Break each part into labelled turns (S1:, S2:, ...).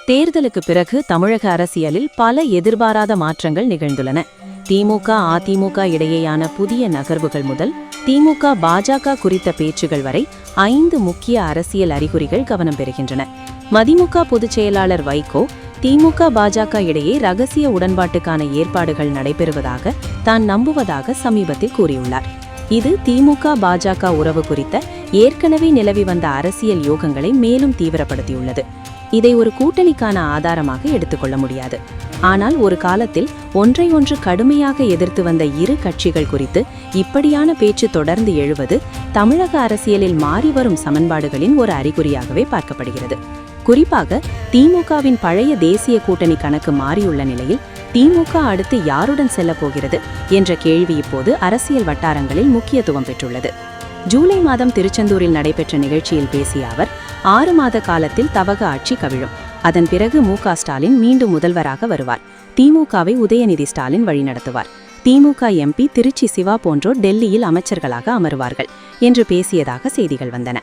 S1: தேர்தலுக்கு பிறகு தமிழக அரசியலில் பல எதிர்பாராத மாற்றங்கள் நிகழ்ந்துள்ளன. திமுக அதிமுக இடையேயான புதிய நகர்வுகள் முதல் திமுக பாஜக குறித்த பேச்சுகள் வரை 5 முக்கிய அரசியல் அறிகுறிகள் கவனம் பெறுகின்றன. மதிமுக பொதுச் செயலாளர் வைகோ திமுக பாஜக இடையே ரகசிய உடன்பாட்டுக்கான ஏற்பாடுகள் நடைபெறுவதாக தான் நம்புவதாக சமீபத்தில் கூறியுள்ளார். இது திமுக பாஜக உறவு குறித்த ஏற்கனவே நிலவி வந்த அரசியல் யோகங்களை மேலும் தீவிரப்படுத்தியுள்ளது. இதை ஒரு கூட்டணிக்கான ஆதாரமாக எடுத்துக்கொள்ள முடியாது. ஆனால் ஒரு காலத்தில் ஒன்றையொன்று கடுமையாக எதிர்த்து வந்த இரு கட்சிகள் குறித்து இப்படியான பேச்சு தொடர்ந்து எழுவது தமிழக அரசியலில் மாறிவரும் சமன்பாடுகளின் ஒரு அறிகுறியாகவே பார்க்கப்படுகிறது. குறிப்பாக திமுகவின் பழைய தேசிய கூட்டணி கணக்கு மாறியுள்ள நிலையில் திமுக அடுத்து யாருடன் செல்லப் போகிறது என்ற கேள்வி இப்போது அரசியல் வட்டாரங்களில் முக்கியத்துவம் பெற்றுள்ளது. ஜூலை மாதம் திருச்செந்தூரில் நடைபெற்ற நிகழ்ச்சியில் பேசிய அவர் 6 மாத காலத்தில் தவக ஆட்சி கவிழும், அதன் பிறகு மு.க. ஸ்டாலின் மீண்டும் முதல்வராக வருவார், திமுகவை உதயநிதி ஸ்டாலின் வழிநடத்துவார், திமுக எம்பி திருச்சி சிவா போன்றோர் டெல்லியில் அமைச்சர்களாக அமருவார்கள் என்று பேசியதாக செய்திகள் வந்தன.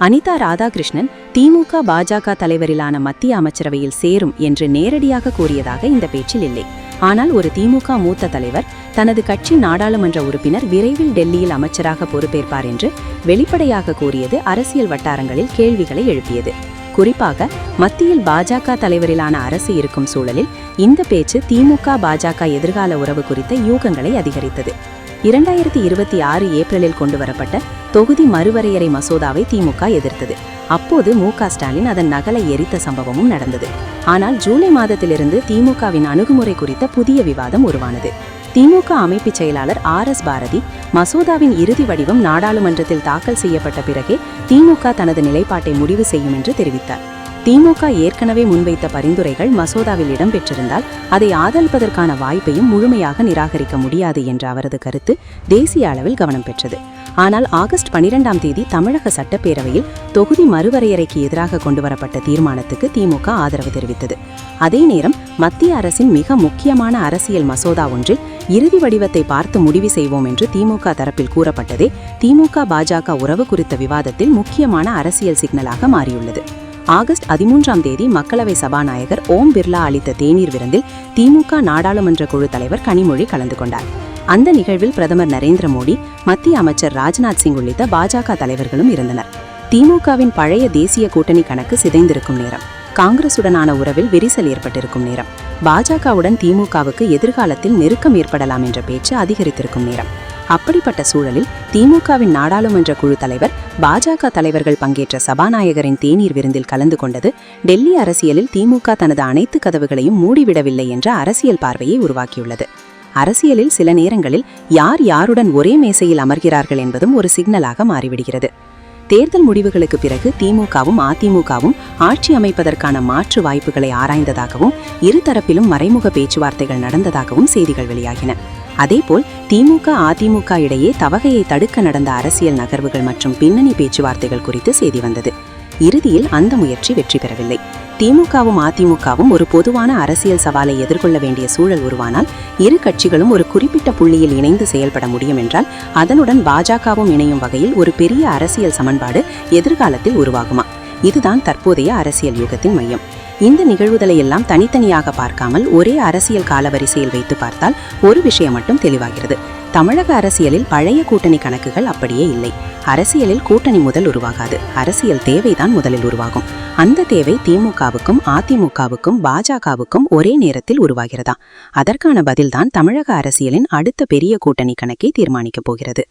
S1: அனிதா ராதாகிருஷ்ணன் திமுக பாஜக தலைவரிலான மத்திய அமைச்சரவையில் சேரும் என்று நேரடியாக கூறியதாக இந்த பேச்சில் இல்லை. ஆனால் ஒரு திமுக மூத்த தலைவர் தனது கட்சி நாடாளுமன்ற உறுப்பினர் விரைவில் டெல்லியில் அமைச்சராக பொறுப்பேற்பார் என்று வெளிப்படையாக கூறியது அரசியல் வட்டாரங்களில் கேள்விகளை எழுப்பியது. குறிப்பாக மத்தியில் பாஜக தலைவரிலான அரசு இருக்கும் சூழலில் இந்த பேச்சு திமுக பாஜக எதிர்கால உறவு குறித்த யூகங்களை அதிகரித்தது. 2026 ஏப்ரலில் கொண்டுவரப்பட்ட தொகுதி மறுவரையறை மசோதாவை திமுக எதிர்த்தது. அப்போது மு.க. ஸ்டாலின் அதன் நகலை எரித்த சம்பவமும் நடந்தது. ஆனால் ஜூலை மாதத்திலிருந்து திமுகவின் அணுகுமுறை குறித்த புதிய விவாதம் உருவானது. திமுக அமைப்பு செயலாளர் R.S. பாரதி மசோதாவின் இறுதி வடிவம் நாடாளுமன்றத்தில் தாக்கல் செய்யப்பட்ட பிறகே திமுக தனது நிலைப்பாட்டை முடிவு செய்யும் என்று தெரிவித்தார். திமுக ஏற்கனவே முன்வைத்த பரிந்துரைகள் மசோதாவில் இடம்பெற்றிருந்தால் அதை ஆதரிப்பதற்கான வாய்ப்பையும் முழுமையாக நிராகரிக்க முடியாது என்ற அவரது கருத்து தேசிய அளவில் கவனம் பெற்றது. ஆனால் ஆகஸ்ட் 12ஆம் தேதி தமிழக சட்டப்பேரவையில் தொகுதி மறுவரையறைக்கு எதிராக கொண்டுவரப்பட்ட தீர்மானத்துக்கு திமுக ஆதரவு தெரிவித்தது. அதே நேரம் மத்திய அரசின் மிக முக்கியமான அரசியல் மசோதா ஒன்றில் இறுதி வடிவத்தை பார்த்து முடிவு செய்வோம் என்று திமுக தரப்பில் கூறப்பட்டதே திமுக பாஜக உறவு குறித்த விவாதத்தில் முக்கியமான அரசியல் சிக்னலாக மாறியுள்ளது. ஆகஸ்ட் 13ஆம் தேதி மக்களவை சபாநாயகர் ஓம் பிர்லா அளித்த தேநீர் விருந்தில் திமுக நாடாளுமன்ற குழு தலைவர் கனிமொழி கலந்து கொண்டார். அந்த நிகழ்வில் பிரதமர் நரேந்திர மோடி, மத்திய அமைச்சர் ராஜ்நாத் சிங் உள்ளிட்ட பாஜக தலைவர்களும் இருந்தனர். திமுகவின் பழைய தேசிய கூட்டணி கணக்கு சிதைந்திருக்கும் நேரம், காங்கிரசுடனான உறவில் விரிசல் ஏற்பட்டிருக்கும் நேரம், பாஜகவுடன் திமுகவுக்கு எதிர்காலத்தில் நெருக்கம் ஏற்படலாம் என்ற பேச்சு அதிகரித்திருக்கும் நேரம். அப்படிப்பட்ட சூழலில் திமுகவின் நாடாளுமன்ற குழு தலைவர் பாஜக தலைவர்கள் பங்கேற்ற சபாநாயகரின் தேநீர் விருந்தில் கலந்து கொண்டது டெல்லி அரசியலில் திமுக தனது அனைத்து கதவுகளையும் மூடிவிடவில்லை என்ற அரசியல் பார்வையை உருவாக்கியுள்ளது. அரசியலில் சில நேரங்களில் யார் யாருடன் ஒரே மேசையில் அமர்கிறார்கள் என்பதும் ஒரு சிக்னலாக மாறிவிடுகிறது. தேர்தல் முடிவுகளுக்கு பிறகு திமுகவும் அதிமுகவும் ஆட்சி அமைப்பதற்கான மாற்று வாய்ப்புகளை ஆராய்ந்ததாகவும் இருதரப்பிலும் மறைமுக பேச்சுவார்த்தைகள் நடந்ததாகவும் செய்திகள் வெளியாகின. அதேபோல் திமுக அதிமுக இடையே தவகையை தடுக்க நடந்த அரசியல் நகர்வுகள் மற்றும் பின்னணி பேச்சுவார்த்தைகள் குறித்து செய்தி வந்தது. இறுதியில் அந்த முயற்சி வெற்றி பெறவில்லை. திமுகவும் அதிமுகவும் ஒரு பொதுவான அரசியல் சவாலை எதிர்கொள்ள வேண்டிய சூழல் உருவானால் இரு கட்சிகளும் ஒரு குறிப்பிட்ட புள்ளியில் இணைந்து செயல்பட முடியும் என்றால் அதனுடன் பாஜகவும் இணையும் வகையில் ஒரு பெரிய அரசியல் சமன்பாடு எதிர்காலத்தில் உருவாகுமா? இதுதான் தற்போதைய அரசியல் யுகத்தின் மையம். இந்த நிகழ்வுகளை எல்லாம் தனித்தனியாக பார்க்காமல் ஒரே அரசியல் காலவரிசையில் வைத்து பார்த்தால் ஒரு விஷயம் மட்டும் தெளிவாகிறது. தமிழக அரசியலில் பழைய கூட்டணி கணக்குகள் அப்படியே இல்லை. அரசியலில் கூட்டணி முதல் உருவாகாது, அரசியல் தேவைதான் முதலில் உருவாகும். அந்த தேவை திமுகவுக்கும் அதிமுகவுக்கும் பாஜகவுக்கும் ஒரே நேரத்தில் உருவாகிறதா? அதற்கான பதில்தான் தமிழக அரசியலின் அடுத்த பெரிய கூட்டணி கணக்கை தீர்மானிக்கப் போகிறது.